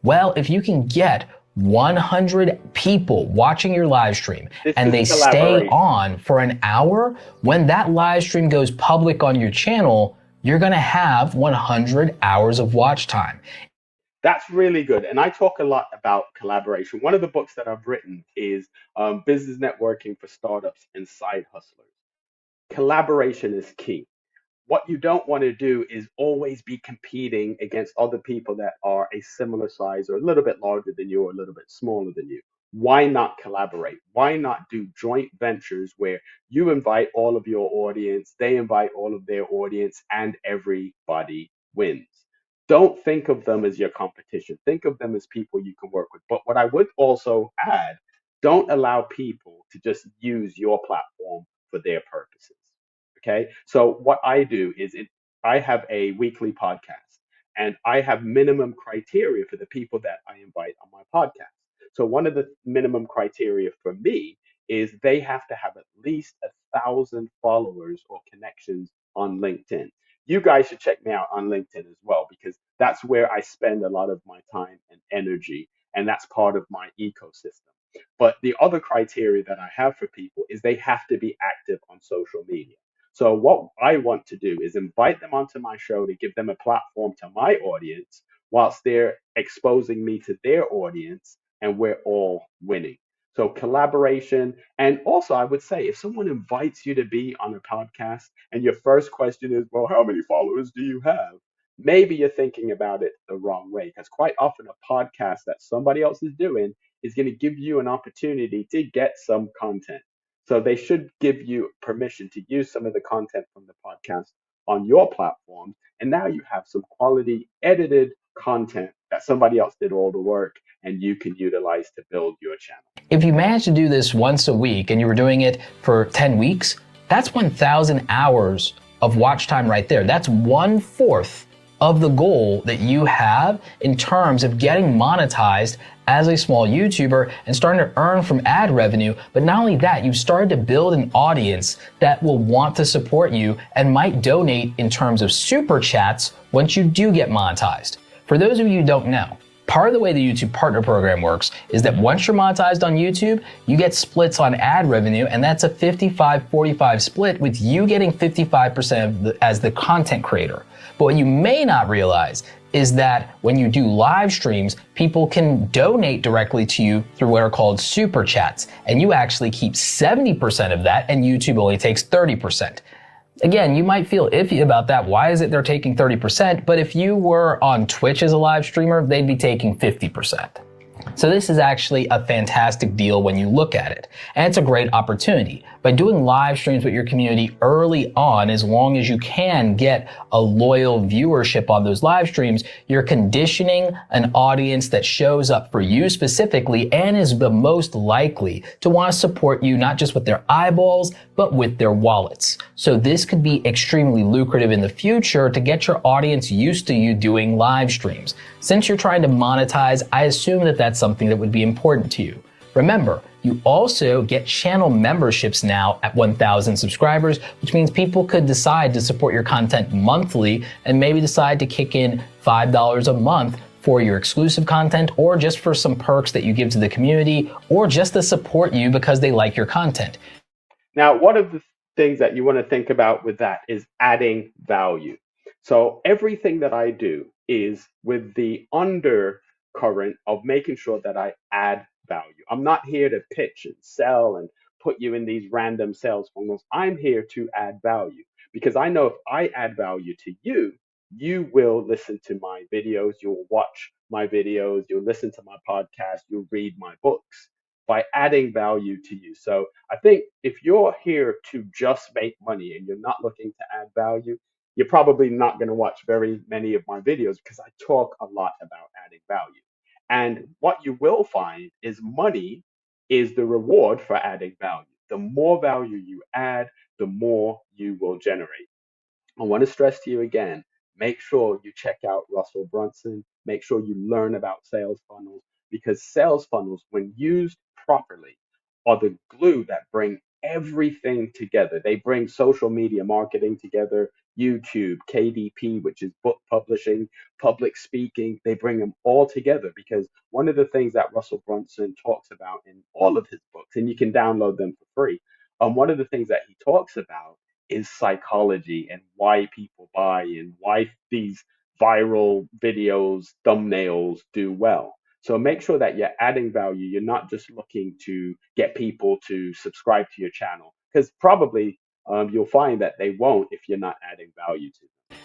Well, if you can get 100 people watching your live stream This and is they stay collaboration. on for an hour, when that live stream goes public on your channel, you're going to have 100 hours of watch time. That's really good. And I talk a lot about collaboration. One of the books that I've written is Business Networking for Startups and Side Hustlers. Collaboration is key. What you don't want to do is always be competing against other people that are a similar size or a little bit larger than you or a little bit smaller than you. Why not collaborate? Why not do joint ventures where you invite all of your audience, they invite all of their audience, and everybody wins? Don't think of them as your competition. Think of them as people you can work with. But what I would also add, don't allow people to just use your platform for their purposes. Okay. So what I do is I have a weekly podcast and I have minimum criteria for the people that I invite on my podcast. So one of the minimum criteria for me is they have to have at least 1,000 followers or connections on LinkedIn. You guys should check me out on LinkedIn as well, because that's where I spend a lot of my time and energy, and that's part of my ecosystem. But the other criteria that I have for people is they have to be active on social media. So what I want to do is invite them onto my show to give them a platform to my audience whilst they're exposing me to their audience, and we're all winning. So collaboration. And also I would say if someone invites you to be on a podcast and your first question is, well, how many followers do you have? Maybe you're thinking about it the wrong way, because quite often a podcast that somebody else is doing is going to give you an opportunity to get some content. So they should give you permission to use some of the content from the podcast on your platform. And now you have some quality edited content that somebody else did all the work and you can utilize to build your channel. If you manage to do this once a week and you were doing it for 10 weeks, that's 1,000 hours of watch time right there. That's 1/4 of the goal that you have in terms of getting monetized as a small YouTuber and starting to earn from ad revenue. But not only that, you've started to build an audience that will want to support you and might donate in terms of super chats once you do get monetized. For those of you who don't know, part of the way the YouTube Partner Program works is that once you're monetized on YouTube, you get splits on ad revenue, and that's a 55-45 split, with you getting 55% as the content creator. But what you may not realize is that when you do live streams, people can donate directly to you through what are called super chats, and you actually keep 70% of that, and YouTube only takes 30%. Again, you might feel iffy about that. Why is it they're taking 30%? But if you were on Twitch as a live streamer, they'd be taking 50%. So this is actually a fantastic deal when you look at it. And it's a great opportunity. By doing live streams with your community early on, as long as you can get a loyal viewership on those live streams, you're conditioning an audience that shows up for you specifically and is the most likely to want to support you, not just with their eyeballs, but with their wallets. So this could be extremely lucrative in the future to get your audience used to you doing live streams. Since you're trying to monetize, I assume that that's something that would be important to you. Remember, you also get channel memberships now at 1,000 subscribers, which means people could decide to support your content monthly and maybe decide to kick in $5 a month for your exclusive content, or just for some perks that you give to the community, or just to support you because they like your content. Now, one of the things that you want to think about with that is adding value. So everything that I do is with the undercurrent of making sure that I add value. I'm not here to pitch and sell and put you in these random sales funnels. I'm here to add value, because I know if I add value to you, you will listen to my videos, you'll watch my videos, you'll listen to my podcast, you'll read my books by adding value to you. So I think if you're here to just make money and you're not looking to add value, you're probably not going to watch very many of my videos, because I talk a lot about adding value. And what you will find is money is the reward for adding value. The more value you add, the more you will generate. I want to stress to you again, make sure you check out Russell Brunson. Make sure you learn about sales funnels, because sales funnels, when used properly, are the glue that bring everything together. They bring social media marketing together. YouTube, KDP, which is book publishing, public speaking. They bring them all together because one of the things that Russell Brunson talks about in all of his books, and you can download them for free, one of the things that he talks about is psychology and why people buy and why these viral videos, thumbnails do well. So make sure that you're adding value. You're not just looking to get people to subscribe to your channel because probably you'll find that they won't if you're not adding value to them.